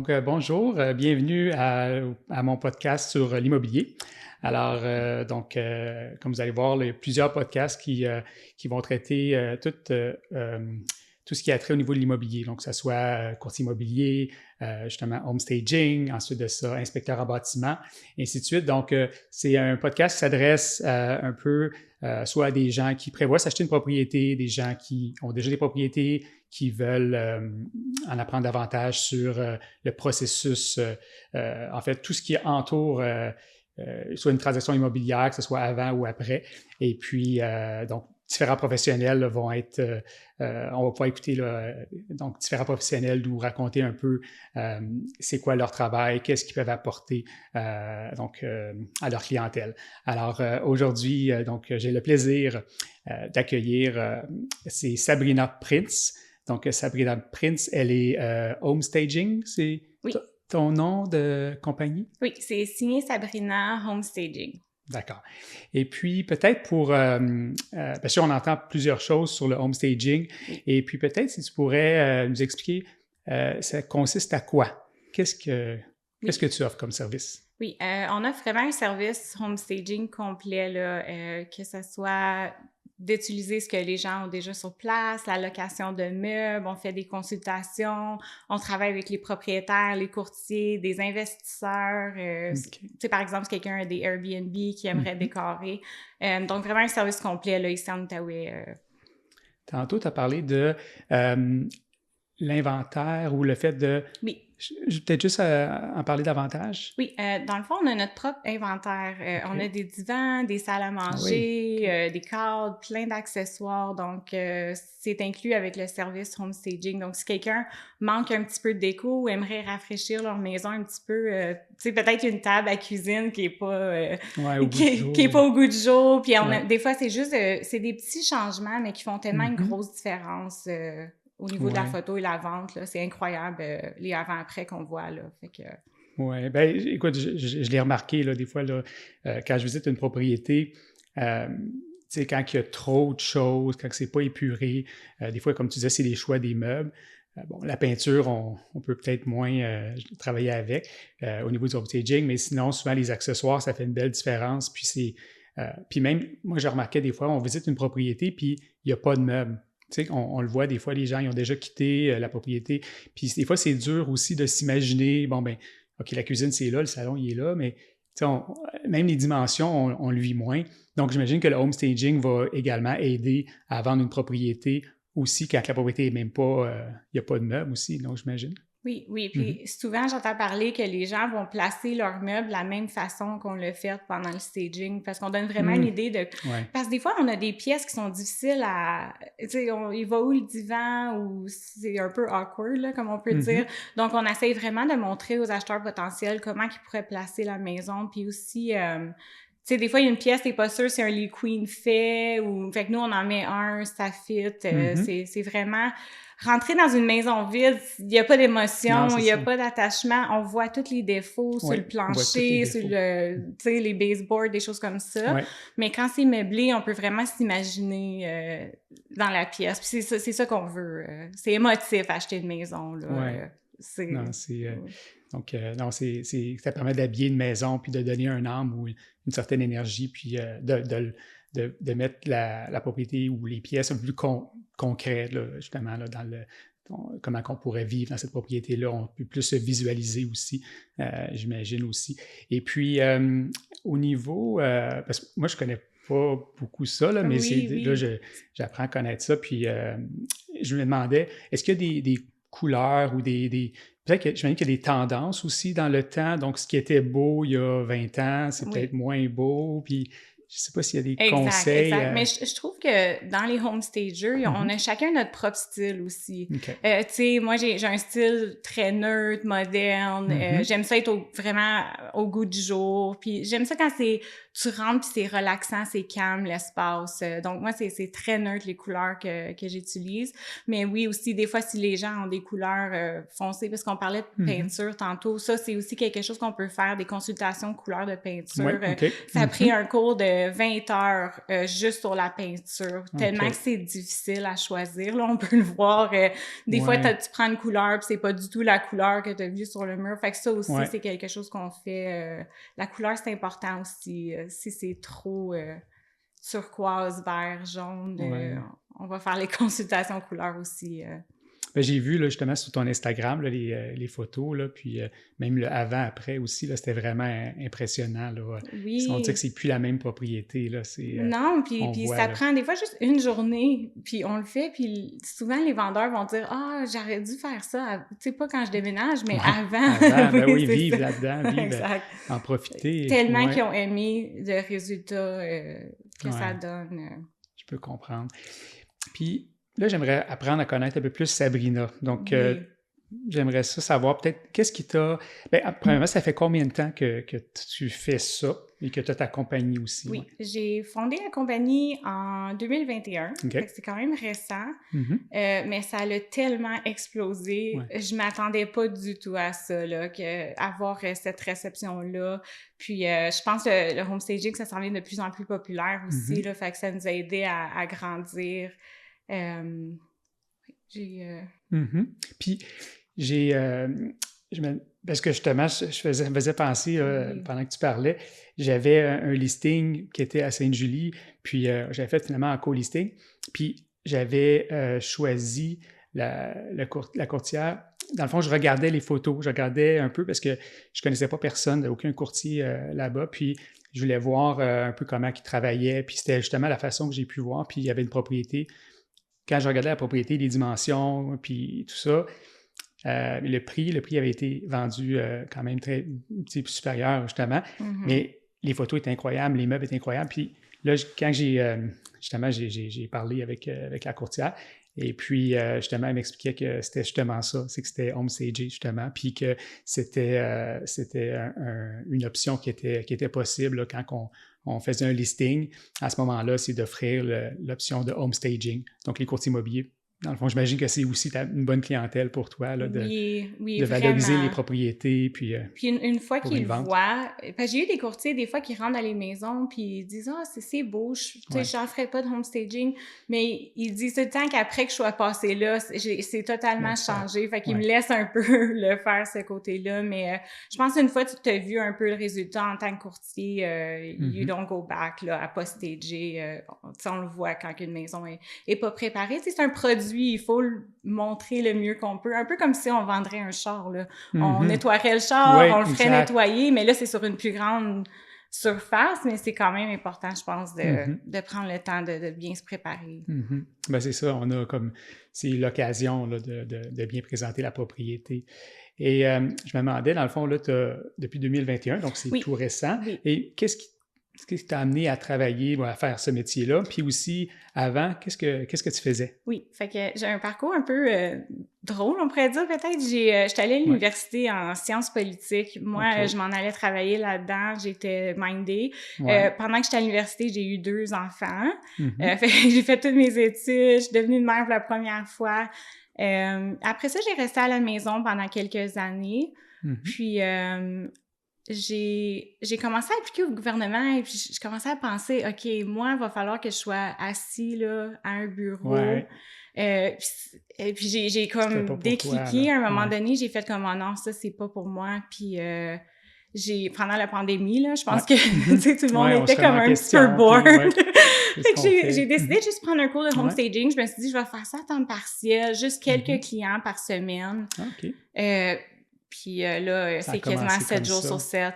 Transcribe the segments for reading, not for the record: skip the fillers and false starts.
Donc, bonjour, bienvenue à mon podcast sur l'immobilier. Alors, comme vous allez voir, il y a plusieurs podcasts qui vont traiter tout ce qui a trait au niveau de l'immobilier. Donc, que ce soit courtier immobilier, justement home staging, ensuite de ça, inspecteur en bâtiment, et ainsi de suite. Donc, c'est un podcast qui s'adresse un peu soit à des gens qui prévoient s'acheter une propriété, des gens qui ont déjà des propriétés, qui veulent en apprendre davantage sur le processus, en fait, tout ce qui entoure soit une transaction immobilière, que ce soit avant ou après. Et puis, donc, différents professionnels là, vont être, on va pouvoir écouter donc différents professionnels nous raconter un peu c'est quoi leur travail, qu'est-ce qu'ils peuvent apporter à leur clientèle. Alors aujourd'hui, donc j'ai le plaisir d'accueillir, c'est Sabrina Prince. Donc Sabrina Prince, elle est home staging, c'est oui. Ton nom de compagnie? Oui, c'est signé Sabrina Home Staging. D'accord. Et puis, peut-être parce qu'on entend plusieurs choses sur le home staging, oui. Et puis peut-être si tu pourrais nous expliquer, ça consiste à quoi? Qu'est-ce que tu offres comme service? Oui, on offre vraiment un service home staging complet, là, que ce soit d'utiliser ce que les gens ont déjà sur place, la location de meubles, on fait des consultations, on travaille avec les propriétaires, les courtiers, des investisseurs. Tu sais, par exemple, si quelqu'un a des Airbnb qui aimerait décorer. Donc, vraiment un service complet là, ici en Outaouais. Tantôt, tu as parlé de l'inventaire ou le fait de... Oui. Peut-être juste en parler davantage? Oui, dans le fond, on a notre propre inventaire. Okay. On a des divans, des salles à manger, des cadres, plein d'accessoires. Donc, c'est inclus avec le service home staging. Donc, si quelqu'un manque un petit peu de déco ou aimerait rafraîchir leur maison un petit peu, tu sais, peut-être une table à cuisine qui est pas qui est pas au goût du jour. Puis des fois, c'est juste c'est des petits changements, mais qui font tellement une grosse différence. Au niveau de la photo et la vente, là, c'est incroyable les avant-après qu'on voit, là. Fait que... Oui, bien, écoute, je l'ai remarqué, là, des fois, là, quand je visite une propriété, tu sais, quand il y a trop de choses, quand c'est pas épuré, des fois, comme tu disais, c'est les choix des meubles. Bon, la peinture, on peut peut-être moins travailler avec au niveau du home staging, mais sinon, souvent, les accessoires, ça fait une belle différence. Puis même, moi, je remarquais des fois, on visite une propriété, puis il n'y a pas de meubles. Tu sais, on le voit des fois, les gens, ils ont déjà quitté la propriété. Puis des fois, c'est dur aussi de s'imaginer, bon, ben, OK, la cuisine, c'est là, le salon, il est là, mais même les dimensions, on le vit moins. Donc, j'imagine que le home staging va également aider à vendre une propriété aussi quand la propriété n'est même pas, il n'y a pas de meubles aussi, donc j'imagine. Oui, oui. Puis souvent, j'entends parler que les gens vont placer leurs meubles de la même façon qu'on l'a fait pendant le staging, parce qu'on donne vraiment une idée de... Ouais. Parce que des fois, on a des pièces qui sont difficiles à... Tu sais, il va où le divan, ou c'est un peu awkward, là, comme on peut dire. Donc, on essaye vraiment de montrer aux acheteurs potentiels comment ils pourraient placer la maison, puis aussi... tu sais, des fois, il y a une pièce, t'es pas sûr si un lit queen fait, ou... Fait que nous, on en met un, ça fit. C'est vraiment... Rentrer dans une maison vide, il n'y a pas d'émotion, il n'y a pas d'attachement. On voit tous les défauts sur le plancher, sur les baseboards, des choses comme ça. Ouais. Mais quand c'est meublé, on peut vraiment s'imaginer dans la pièce. Puis c'est ça qu'on veut. C'est émotif, acheter une maison. Là. Ouais. Ça permet d'habiller une maison puis de donner un âme ou une certaine énergie, puis de mettre la propriété ou les pièces un peu plus concrètes, là, justement, là, comment on pourrait vivre dans cette propriété-là. On peut plus se visualiser aussi, j'imagine aussi. Et puis, au niveau... parce que moi, je connais pas beaucoup ça, là, mais là, j'apprends à connaître ça. Puis, je me demandais, est-ce qu'il y a des couleurs ou peut-être que j'imagine qu'il y a des tendances aussi dans le temps. Donc, ce qui était beau il y a 20 ans, c'est peut-être moins beau. Puis, je ne sais pas s'il y a des conseils. Exact. Mais je trouve que dans les home stagers, on a chacun notre propre style aussi. Okay. Tu sais, moi, j'ai un style très neutre, moderne. J'aime ça être vraiment au goût du jour. Puis j'aime ça quand tu rentres puis c'est relaxant, c'est calme l'espace. Donc moi, c'est très neutre les couleurs que j'utilise. Mais oui, aussi, des fois, si les gens ont des couleurs foncées, parce qu'on parlait de peinture tantôt, ça, c'est aussi quelque chose qu'on peut faire, des consultations de couleurs de peinture. Ouais, okay. Ça a pris un cours de 20 heures juste sur la peinture, tellement que c'est difficile à choisir. Là, on peut le voir. Des fois, tu prends une couleur, puis c'est pas du tout la couleur que tu as vue sur le mur. Fait que ça aussi, c'est quelque chose qu'on fait. La couleur, c'est important aussi. Si c'est trop turquoise, vert, jaune, on va faire les consultations couleurs aussi. Ben, j'ai vu là, justement sur ton Instagram là, les photos, là, puis même le avant-après aussi, là, c'était vraiment impressionnant. Là. Oui. On dirait que c'est plus la même propriété. Là, non, puis ça prend des fois juste une journée, puis on le fait, puis souvent les vendeurs vont dire « Ah, j'aurais dû faire ça, tu sais, pas quand je déménage, mais avant. » Ben oui, vivre là-dedans, en profiter. Tellement qu'ils ont aimé le résultat que ça donne. Je peux comprendre. Puis, là, j'aimerais apprendre à connaître un peu plus Sabrina. Donc, j'aimerais ça savoir peut-être qu'est-ce qui t'a... Bien, premièrement, ça fait combien de temps que tu fais ça et que tu as ta compagnie aussi? Oui, j'ai fondé la compagnie en 2021. Okay. C'est quand même récent, mais ça a tellement explosé. Ouais. Je m'attendais pas du tout à ça, là, avoir cette réception-là. Puis, je pense que le homestaging, ça s'en vient de plus en plus populaire aussi, là, fait que ça nous a aidé à grandir. Puis, parce que justement, je faisais penser, pendant que tu parlais, j'avais un listing qui était à Sainte-Julie, puis j'avais fait finalement un co-listing, puis j'avais choisi la courtière. Dans le fond, je regardais les photos, je regardais un peu parce que je connaissais pas personne, aucun courtier là-bas, puis je voulais voir un peu comment ils travaillaient, puis c'était justement la façon que j'ai pu voir, puis il y avait une propriété. Quand je regardais la propriété, les dimensions, puis tout ça, le prix avait été vendu quand même très supérieur, justement. Mais les photos étaient incroyables, les meubles étaient incroyables. Puis là, quand j'ai parlé avec la courtière, et puis justement, elle m'expliquait que c'était justement ça, c'est que c'était homestaging, justement, puis que c'était une option qui était possible là, quand on faisait un listing. À ce moment-là, c'est d'offrir l'option de homestaging. Donc, les courtiers immobiliers, dans le fond, j'imagine que c'est aussi une bonne clientèle pour toi, là, de valoriser les propriétés. Puis une fois qu'ils le voient, parce que j'ai eu des courtiers, des fois, qui rentrent dans les maisons, puis ils disent « Ah, c'est beau, j'en ferai pas de homestaging. » Mais ils disent tout le temps qu'après que je sois passée là, c'est totalement changé. Fait qu'ils me laissent un peu le faire, ce côté-là. Mais je pense qu'une fois que tu as vu un peu le résultat en tant que courtier, you don't go back là, à pas stager. On le voit quand une maison est pas préparée. C'est un produit. Il faut le montrer le mieux qu'on peut. Un peu comme si on vendrait un char, là. On nettoierait le char, on le ferait nettoyer, mais là, c'est sur une plus grande surface, mais c'est quand même important, je pense, de prendre le temps de bien se préparer. Ben, c'est ça, c'est l'occasion là, de bien présenter la propriété. Et je me demandais, dans le fond, là, depuis 2021, donc c'est tout récent. Oui. Et qu'est-ce qui t'a amené à travailler, à faire ce métier-là? Puis aussi, avant, qu'est-ce que tu faisais? Oui, fait que j'ai un parcours un peu drôle, on pourrait dire peut-être. J'étais allée à l'université en sciences politiques. Moi, je m'en allais travailler là-dedans. J'étais mindée. Pendant que j'étais à l'université, j'ai eu 2 enfants. Fait que j'ai fait toutes mes études. Je suis devenue une mère pour la première fois. Après ça, j'ai resté à la maison pendant quelques années. Puis... j'ai commencé à appliquer au gouvernement et puis je commençais à penser, OK, moi, il va falloir que je sois assis là, à un bureau. Et puis j'ai comme décliqué à un moment donné, j'ai fait comme, oh non, ça, c'est pas pour moi. Puis pendant la pandémie, là, je pense que tout le monde était comme un petit peu bored. Fait que j'ai décidé de juste prendre un cours de homestaging. Je me suis dit, je vais faire ça à temps partiel, juste quelques clients par semaine. Puis là, c'est quasiment 7 jours sur 7.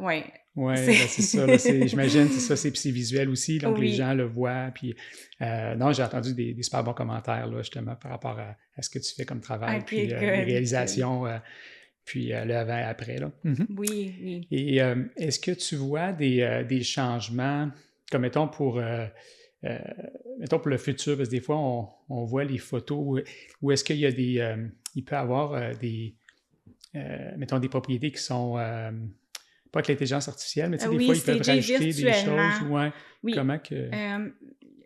Oui, ben c'est ça. Là, j'imagine, c'est visuel aussi, donc les gens le voient. Puis non, j'ai entendu des super bons commentaires, là, justement, par rapport à ce que tu fais comme travail, puis les réalisations, puis le avant et après. Là. Oui. Et est-ce que tu vois des changements, comme mettons pour le futur, parce que des fois, on voit les photos où est-ce qu'il y a il peut y avoir mettons des propriétés qui sont pas avec l'intelligence artificielle, mais des fois, ils peuvent rajouter des choses. Comment que...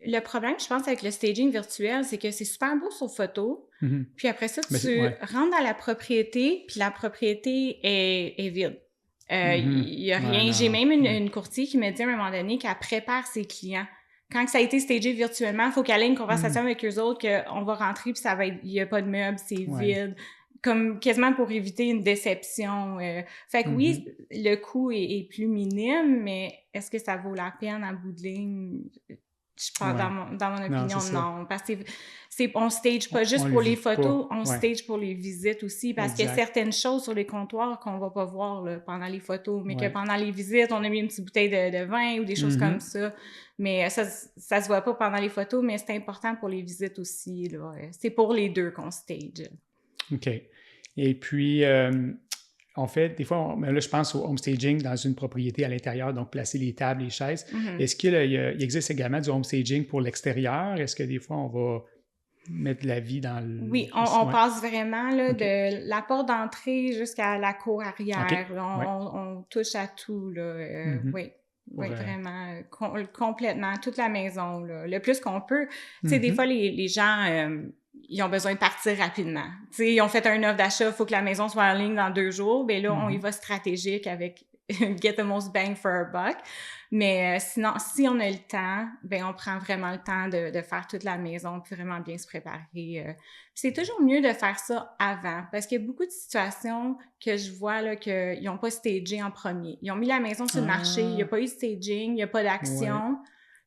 le problème, je pense, avec le staging virtuel, c'est que c'est super beau sur photo, puis après ça, tu rentres dans la propriété, puis la propriété est vide. Il y a rien. Ouais, J'ai non. même une courtier qui m'a dit à un moment donné qu'elle prépare ses clients. Quand ça a été stagé virtuellement, il faut qu'elle ait une conversation avec eux autres, qu'on va rentrer puis ça va être, il n'y a pas de meubles, c'est vide. Comme quasiment pour éviter une déception. Fait que oui, le coût est plus minime, mais est-ce que ça vaut la peine à bout de ligne? Je pense, dans mon opinion, non. Parce que on stage pas juste pour les photos, on stage pour les visites aussi. Parce qu'il y a certaines choses sur les comptoirs qu'on va pas voir là, pendant les photos, mais que pendant les visites, on a mis une petite bouteille de vin ou des choses comme ça. Mais ça se voit pas pendant les photos, mais c'est important pour les visites aussi. Là. C'est pour les deux qu'on stage. OK. Et puis, on fait, des fois, mais là, je pense au home staging dans une propriété à l'intérieur, donc placer les tables, les chaises. Est-ce qu'il existe également du home staging pour l'extérieur? Est-ce que des fois, on va mettre de la vie dans le... Oui, on passe vraiment là, de la porte d'entrée jusqu'à la cour arrière. On touche à tout. Là, oui. Oui, vraiment, complètement, toute la maison, là, le plus qu'on peut. Tu sais, des fois, les gens, ils ont besoin de partir rapidement. Tu sais, ils ont fait un offre d'achat, il faut que la maison soit en ligne dans 2 jours. Bien là, on y va stratégique avec get the most bang for our buck. Mais sinon, si on a le temps, ben on prend vraiment le temps de faire toute la maison puis vraiment bien se préparer. C'est toujours mieux de faire ça avant parce qu'il y a beaucoup de situations que je vois là qu'ils n'ont pas stagé en premier. Ils ont mis la maison sur le marché, il n'y a pas eu de staging, il n'y a pas d'action.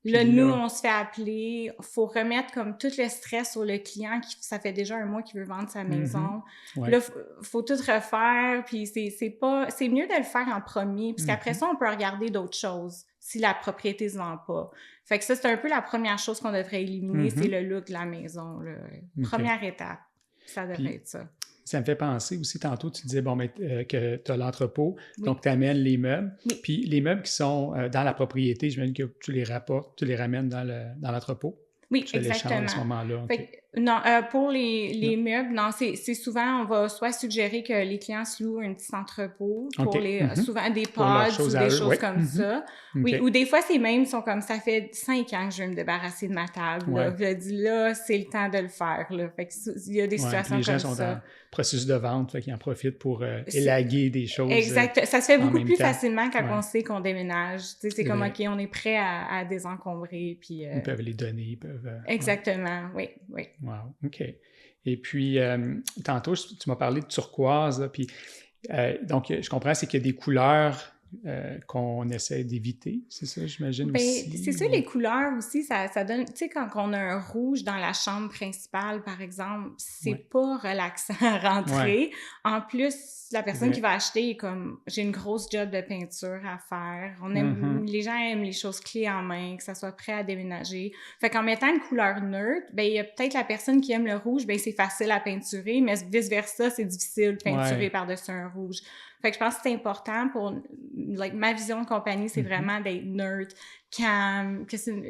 Là, nous, on se fait appeler. Faut remettre comme tout le stress sur le client ça fait déjà 1 mois qu'il veut vendre sa maison. Là, faut tout refaire. Puis c'est mieux de le faire en premier. Puis qu'après ça, on peut regarder d'autres choses si la propriété se vend pas. Fait que ça, c'est un peu la première chose qu'on devrait éliminer, c'est le look de la maison. Là. Première étape, ça devrait être ça. Ça me fait penser aussi, tantôt, tu disais que tu as l'entrepôt, donc tu amènes les meubles. Puis les meubles qui sont dans la propriété, j'imagine que tu les rapportes, tu les ramènes dans l'entrepôt. Oui, exactement. À ce moment-là. Non, pour les meubles, non, c'est souvent, on va soit suggérer que les clients se louent un petit entrepôt pour souvent des pods ou des choses comme ça. Oui, ou des fois, ces mêmes sont comme, ça fait 5 ans que je veux me débarrasser de ma table. Là. Je dis là, c'est le temps de le faire. Là. Fait que il y a des situations comme ça. Les gens sont en processus de vente, fait qu'ils en profitent pour élaguer des choses. Exact. Ça se fait beaucoup plus facilement quand on sait qu'on déménage. Tu sais, c'est comme, OK, on est prêt à désencombrer. Puis, ils peuvent les donner, ils peuvent... Exactement, oui. Wow, OK. Et puis, tantôt, tu m'as parlé de turquoise, là, puis donc, je comprends, c'est qu'il y a des couleurs qu'on essaie d'éviter, c'est ça, j'imagine aussi? C'est ça, les couleurs aussi, ça donne... Tu sais, quand on a un rouge dans la chambre principale, par exemple, c'est pas relaxant à rentrer. En plus, la personne qui va acheter est comme... J'ai une grosse job de peinture à faire. On aime, les gens aiment les choses clés en main, que ça soit prêt à déménager. Fait qu'en mettant une couleur neutre, ben il y a peut-être la personne qui aime le rouge, ben c'est facile à peinturer, mais vice-versa, c'est difficile de peinturer par-dessus un rouge. Fait que je pense que c'est important pour ma vision de compagnie, c'est vraiment d'être neutre, calme,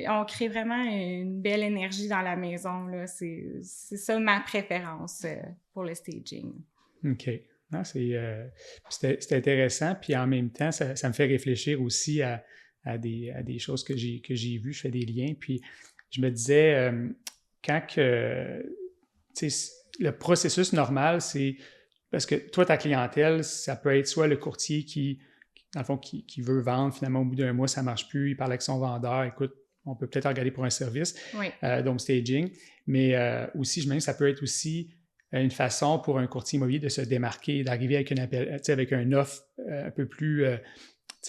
on crée vraiment une belle énergie dans la maison. Là. C'est ça ma préférence pour le staging. OK. Non, c'est intéressant, puis en même temps, ça me fait réfléchir aussi à des choses que j'ai vues, je fais des liens, puis je me disais, quand le processus normal, c'est parce que toi, ta clientèle, ça peut être soit le courtier qui dans le fond, qui veut vendre, finalement, au bout d'1 mois, ça ne marche plus, il parle avec son vendeur, écoute, on peut peut-être regarder pour un service, donc staging, mais aussi, je me dis que ça peut être aussi une façon pour un courtier immobilier de se démarquer, d'arriver avec une offre un peu plus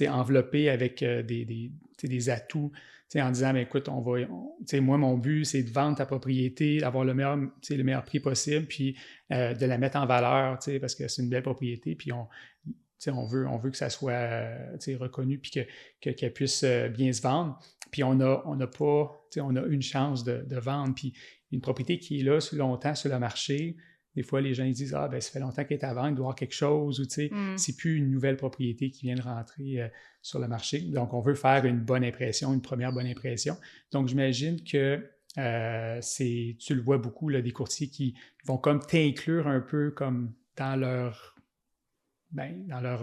enveloppée avec des atouts, en disant, mais écoute, moi, mon but, c'est de vendre ta propriété, d'avoir le meilleur prix possible, puis de la mettre en valeur, parce que c'est une belle propriété, puis on veut que ça soit reconnu, puis qu'elle puisse bien se vendre. Puis on a une chance de vendre. Puis une propriété qui est là longtemps sur le marché, des fois, les gens ils disent « Ah, ben ça fait longtemps qu'elle est à vendre, il doit y avoir quelque chose. » Ou c'est plus une nouvelle propriété qui vient de rentrer sur le marché. Donc, on veut faire une bonne impression, une première bonne impression. Donc, j'imagine que tu le vois beaucoup, là, des courtiers qui vont comme t'inclure un peu comme dans leur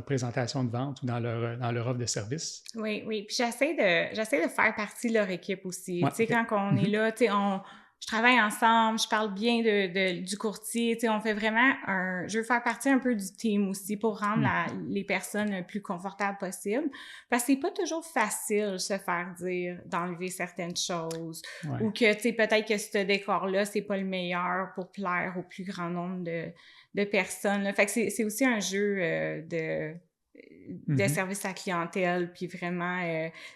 présentation de vente ou dans leur offre de service. Oui. Puis j'essaie de faire partie de leur équipe aussi. Tu sais, quand on est là, tu sais, je travaille ensemble, je parle bien du courtier, tu sais, on fait vraiment je veux faire partie un peu du team aussi pour rendre les personnes le plus confortables possible. Parce que c'est pas toujours facile se faire dire d'enlever certaines choses. Ouais. Ou que, tu sais, peut-être que ce décor-là, c'est pas le meilleur pour plaire au plus grand nombre de personnes, là. Fait que c'est aussi un jeu de service à clientèle, puis vraiment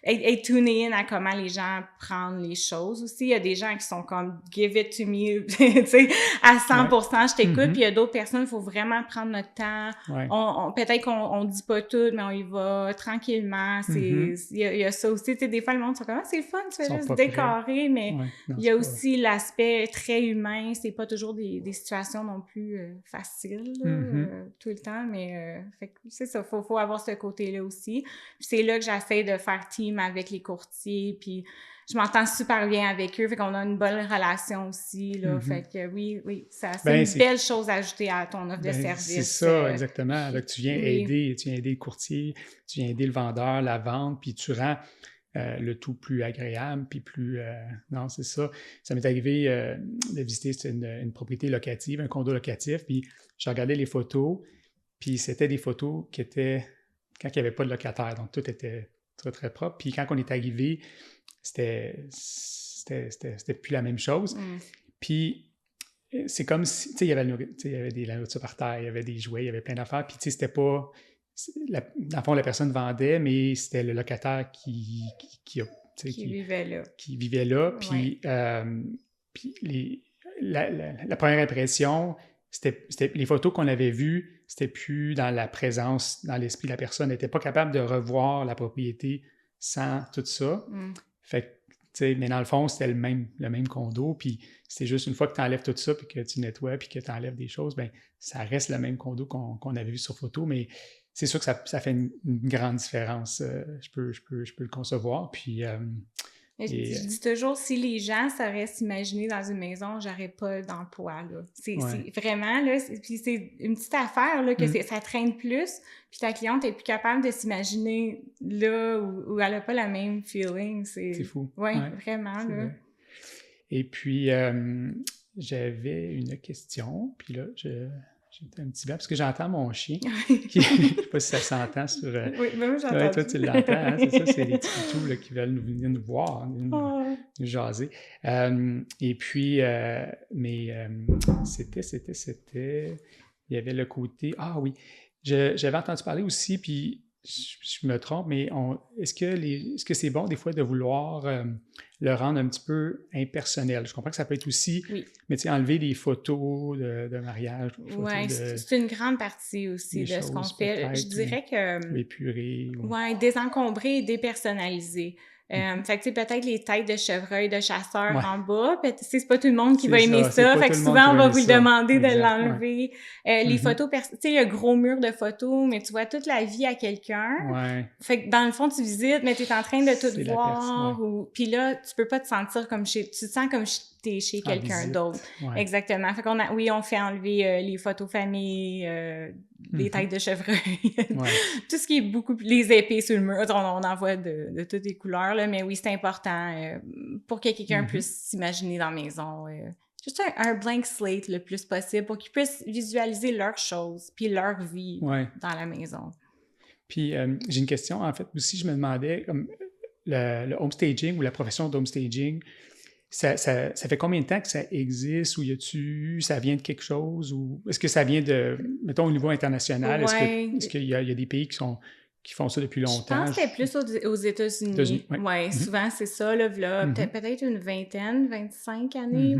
être tuné in à comment les gens prennent les choses aussi. Il y a des gens qui sont comme « give it to me », tu sais, à 100%, je t'écoute, puis il y a d'autres personnes, il faut vraiment prendre notre temps. Ouais. Peut-être qu'on dit pas tout, mais on y va tranquillement. Il y a ça aussi, tu sais, des fois, le monde sont comme « Ah, c'est le fun, tu fais juste décorer », mais il y a aussi l'aspect très humain, c'est pas toujours des situations non plus faciles, tout le temps, mais fait que c'est ça, faut avoir ce côté-là aussi. Puis c'est là que j'essaie de faire team avec les courtiers, puis je m'entends super bien avec eux, fait qu'on a une bonne relation aussi, là. Fait que oui, c'est une belle chose à ajouter à ton offre de service. C'est ça, exactement. Là, que tu viens aider le courtier, tu viens aider le vendeur, la vente, puis tu rends le tout plus agréable, puis plus... non, c'est ça. Ça m'est arrivé de visiter une propriété locative, un condo locatif, puis je regardais les photos, puis c'était des photos qui étaient quand il n'y avait pas de locataire, donc tout était très, très propre. Puis quand on est arrivé, c'était plus la même chose. Puis c'est comme si, tu sais, il y avait des la nourriture par terre, il y avait des jouets, il y avait plein d'affaires, puis tu sais, c'était pas... dans le fond, la personne vendait, mais c'était le locataire qui vivait là. Qui vivait là, puis, puis la première impression, c'était les photos qu'on avait vues, c'était plus dans la présence, dans l'esprit de la personne. Elle n'était pas capable de revoir la propriété sans tout ça. Fait que, tu sais, mais dans le fond, c'était le même condo, puis c'est juste une fois que tu enlèves tout ça, puis que tu nettoies, puis que tu enlèves des choses, bien, ça reste le même condo qu'on avait vu sur photo, mais c'est sûr que ça fait une grande différence. Je peux le concevoir, puis... je dis toujours, si les gens sauraient s'imaginer dans une maison, j'aurais pas d'emploi, là. C'est vraiment, là, puis c'est une petite affaire, là, que ça traîne plus, puis ta cliente est plus capable de s'imaginer là où elle a pas la même feeling. C'est fou. Oui, vraiment, là. Vrai. Et puis, j'avais une question, puis là, j'ai un petit blanc, parce que j'entends mon chien. Je ne sais pas si ça s'entend sur... Oui, mais moi, j'entends. Toi, tu l'entends, hein? C'est ça, c'est des petits toutous là, qui veulent venir nous voir, nous jaser. Et puis, c'était... Il y avait le côté... Ah oui, j'avais entendu parler aussi, puis je me trompe, mais est-ce que c'est bon des fois de vouloir le rendre un petit peu impersonnel? Je comprends que ça peut être aussi, mais tu sais, enlever des photos de mariage. Oui, c'est une grande partie aussi de ce qu'on fait. Je dirais que... épurer. Oui, désencombrer et dépersonnaliser. Fait que, tu sais, peut-être les têtes de chevreuil de chasseurs en bas, c'est pas tout le monde qui va aimer ça. Fait que souvent, on va vous le demander de l'enlever. Les photos, tu sais, il y a un gros mur de photos, mais tu vois toute la vie à quelqu'un. Fait que dans le fond, tu visites, mais t'es en train de tout voir. Puis là, tu peux pas te sentir comme tu te sens comme t'es chez quelqu'un d'autre. Exactement. Fait qu'on on fait enlever les photos famille, les têtes de chevreuil, tout ce qui est beaucoup plus... Les épées sur le mur, on en voit de toutes les couleurs, là, mais oui, c'est important pour que quelqu'un puisse s'imaginer dans la maison. Juste un blank slate le plus possible pour qu'ils puissent visualiser leurs choses puis leur vie dans la maison. Puis j'ai une question, en fait, aussi, je me demandais, comme le homestaging ou la profession d'homestaging, ça fait combien de temps que ça existe, ou ça vient de quelque chose, ou est-ce que ça vient de, mettons, au niveau international, est-ce qu'il y a des pays qui font ça depuis longtemps? Je pense que c'était plus aux États-Unis. Oui, souvent c'est ça, là, peut-être une 25 années.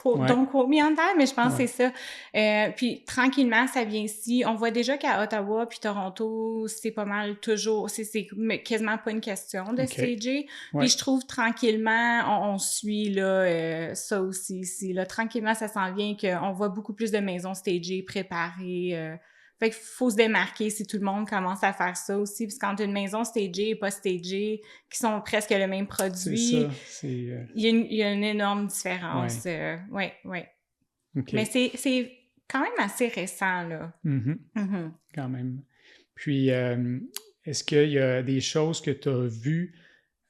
Donc, combien de temps, mais je pense que c'est ça. Puis, tranquillement, ça vient ici. On voit déjà qu'à Ottawa puis Toronto, c'est pas mal toujours, c'est quasiment pas une question de stager. Puis, je trouve tranquillement, on suit là ça aussi ici. Là, tranquillement, ça s'en vient qu'on voit beaucoup plus de maisons stagées, préparées. Fait qu'il faut se démarquer si tout le monde commence à faire ça aussi, parce que quand une maison stagée et pas stagée, qui sont presque le même produit, il y a une énorme différence. Oui. Mais c'est quand même assez récent, là. Quand même. Puis, est-ce qu'il y a des choses que tu as vues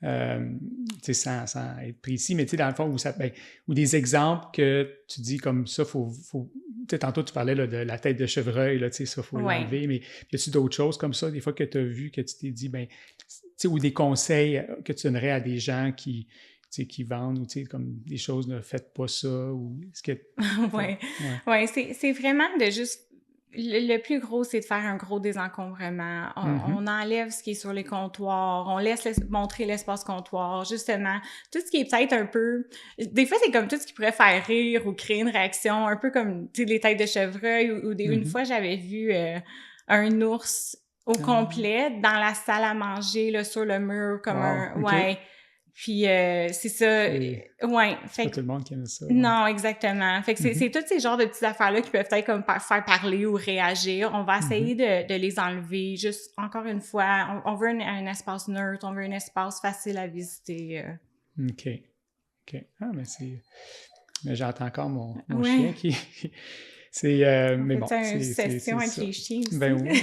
sans être précis, mais dans le fond, ou des exemples que tu dis comme ça, tantôt tu parlais là, de la tête de chevreuil, là, ça, il faut l'enlever, mais y a-tu d'autres choses comme ça, des fois que tu as vu, que tu t'es dit, ou des conseils que tu donnerais à des gens qui vendent, ou comme des choses, ne faites pas ça, ou est-ce que... Oui, c'est vraiment de juste... Le plus gros, c'est de faire un gros désencombrement. On enlève ce qui est sur les comptoirs, on laisse montrer l'espace comptoir, justement. Tout ce qui est peut-être un peu... Des fois, c'est comme tout ce qui pourrait faire rire ou créer une réaction, un peu comme les têtes de chevreuil. Une fois, j'avais vu un ours au complet dans la salle à manger, là, sur le mur, comme Ouais. Puis c'est ça, c'est pas tout le monde qui aime ça. Non, exactement. Fait que c'est tous ces genres de petites affaires-là qui peuvent être comme faire parler ou réagir. On va essayer de les enlever. Juste, encore une fois, on veut un espace neutre, on veut un espace facile à visiter. OK. Ah, mais j'entends encore mon chien qui... mais bon, c'est une session avec les chiens aussi. Ben oui,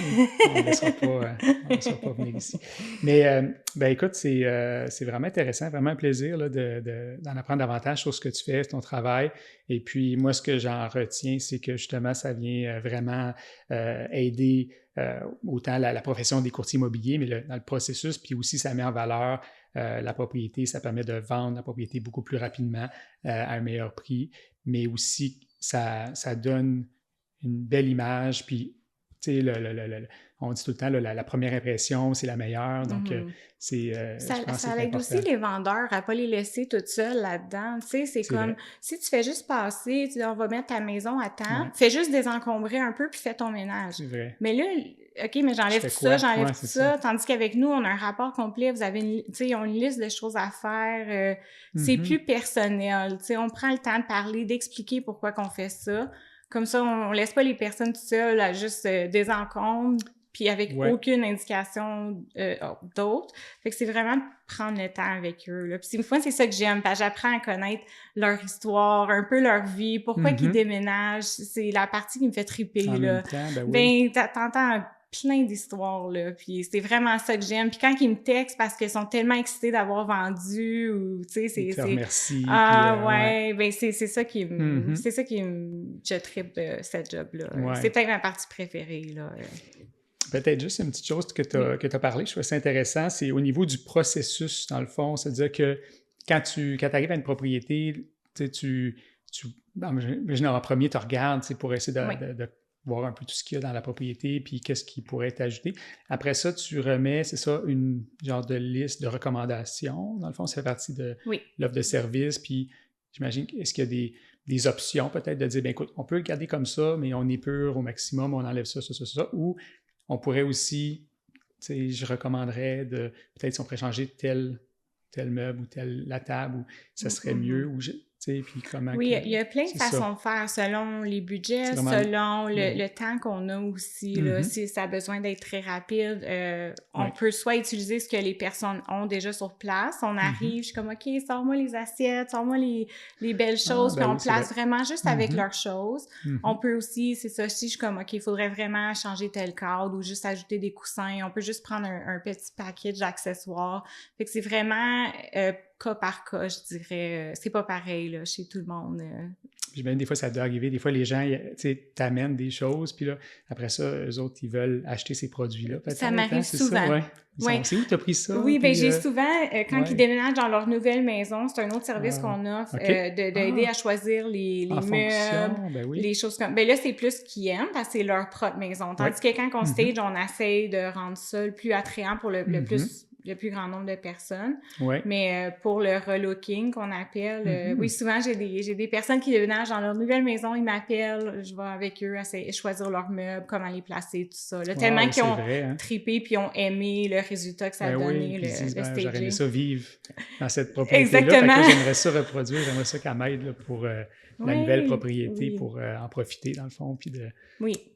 on ne laissera pas venir ici. Mais écoute, c'est vraiment intéressant, vraiment un plaisir là, d'en apprendre davantage sur ce que tu fais, ton travail. Et puis moi, ce que j'en retiens, c'est que justement, ça vient vraiment aider autant la profession des courtiers immobiliers, mais dans le processus, puis aussi ça met en valeur la propriété, ça permet de vendre la propriété beaucoup plus rapidement à un meilleur prix, mais aussi ça donne une belle image, puis tu sais, on dit tout le temps, la première impression, c'est la meilleure, donc ça aide aussi les vendeurs à ne pas les laisser toutes seules là-dedans, tu sais, c'est comme, vrai. Si tu fais juste passer, tu dis, on va mettre ta maison à temps, fais juste désencombrer un peu, puis fais ton ménage. C'est vrai. Mais là, OK, mais j'enlève tout ça, j'enlève tout ça, tandis qu'avec nous, on a un rapport complet, vous avez ils ont une liste de choses à faire, c'est plus personnel, tu sais, on prend le temps de parler, d'expliquer pourquoi qu'on fait ça. Comme ça, on laisse pas les personnes toutes seules à juste désencombre, puis avec aucune indication d'autre. Fait que c'est vraiment de prendre le temps avec eux, là. Puis moi, c'est ça que j'aime, parce que j'apprends à connaître leur histoire, un peu leur vie, pourquoi qu'ils déménagent. C'est la partie qui me fait triper, en là. Même temps, t'entends plein d'histoires, là, puis c'est vraiment ça que j'aime. Puis quand ils me textent parce qu'ils sont tellement excités d'avoir vendu, ou, tu sais, c'est... Ils te remercient. C'est ça qui me... C'est ça qui me... Je tripe de cette job-là. C'est peut-être ma partie préférée, là. Peut-être juste une petite chose que tu as parlé, je trouve ça intéressant, c'est au niveau du processus, dans le fond. C'est-à-dire que quand tu arrives à une propriété, en premier, tu regardes pour essayer de voir un peu tout ce qu'il y a dans la propriété, puis qu'est-ce qui pourrait être ajouté. Après ça, tu remets, c'est ça, une genre de liste de recommandations. Dans le fond, ça fait partie de l'offre de service, puis j'imagine, est-ce qu'il y a des options peut-être de dire, écoute, on peut le garder comme ça, mais on épure au maximum, on enlève ça, ou on pourrait aussi, je recommanderais peut-être si on pourrait changer tel meuble ou la table, ou ça serait mieux, ou puis comment... Oui, il y a plein de façons de faire selon les budgets, selon le temps qu'on a aussi. Là, si ça a besoin d'être très rapide, on peut soit utiliser ce que les personnes ont déjà sur place. On arrive, je suis comme, OK, sors-moi les assiettes, sors-moi les belles choses, puis on place vraiment juste avec leurs choses. On peut aussi, c'est ça, si je suis comme, OK, il faudrait vraiment changer tel cadre ou juste ajouter des coussins. On peut juste prendre un petit package d'accessoires. Fait que c'est vraiment... cas par cas, je dirais. C'est pas pareil là, chez tout le monde. Puis même des fois, ça doit arriver. Des fois, les gens t'amènent des choses, puis là, après ça, eux autres, ils veulent acheter ces produits-là. Ça m'arrive souvent. C'est où tu as pris ça? Oui, bien, j'ai souvent, quand ils déménagent dans leur nouvelle maison, c'est un autre service qu'on offre, d'aider à choisir les meubles, les choses comme... Ben là, c'est plus qu'ils aiment, parce que c'est leur propre maison. Tandis que quand on stage, on essaye de rendre ça le plus attrayant pour le plus grand nombre de personnes. Mais pour le relooking qu'on appelle, oui, souvent, j'ai des personnes qui déménagent dans leur nouvelle maison, ils m'appellent, je vais avec eux essayer de choisir leurs meubles, comment les placer, tout ça. Là, tellement qu'ils ont trippé puis ont aimé le résultat que ça a donné, le staging. J'aurais aimé ça vivre dans cette propriété-là. Exactement. J'aimerais ça reproduire, j'aimerais ça qu'elle m'aide pour la nouvelle propriété, pour en profiter, dans le fond. Puis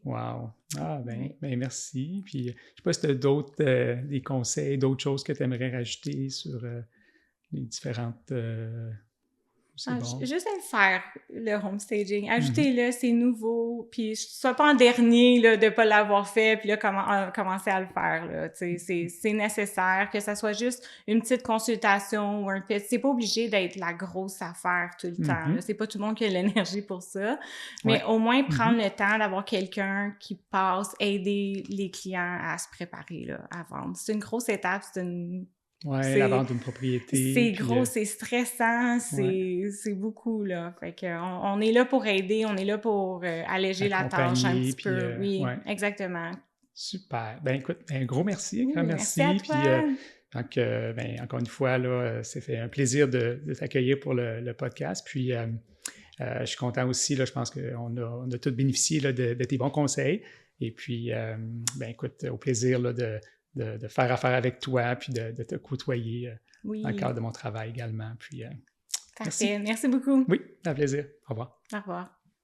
Wow! Ah, merci. Puis, je ne sais pas si tu as d'autres des conseils, d'autres choses que tu aimerais rajouter sur les différentes c'est bon. Juste à le faire, le home staging. Ajoutez-le, c'est nouveau. Puis, sois pas en dernier là, de ne pas l'avoir fait, puis là, commencer à le faire. Là, c'est nécessaire que ça soit juste une petite consultation ou un petit... C'est pas obligé d'être la grosse affaire tout le temps. Là. C'est pas tout le monde qui a l'énergie pour ça. Mais au moins, prendre le temps d'avoir quelqu'un qui passe, aider les clients à se préparer là, à vendre. C'est une grosse étape, la vente d'une propriété. C'est gros, c'est stressant, c'est beaucoup, là. Fait qu'on est là pour aider, on est là pour alléger la tâche un petit peu. Oui, exactement. Super. Ben écoute, un gros merci, un grand merci. Merci à toi. Donc, encore une fois, là, c'est fait un plaisir de t'accueillir pour le podcast. Puis, je suis content aussi, là, je pense qu'on a tous bénéficié là, de tes bons conseils. Et puis, ben écoute, au plaisir là, de faire affaire avec toi, puis de te côtoyer dans le cadre de mon travail également. Puis, parfait. Merci beaucoup. Oui, un plaisir. Au revoir. Au revoir.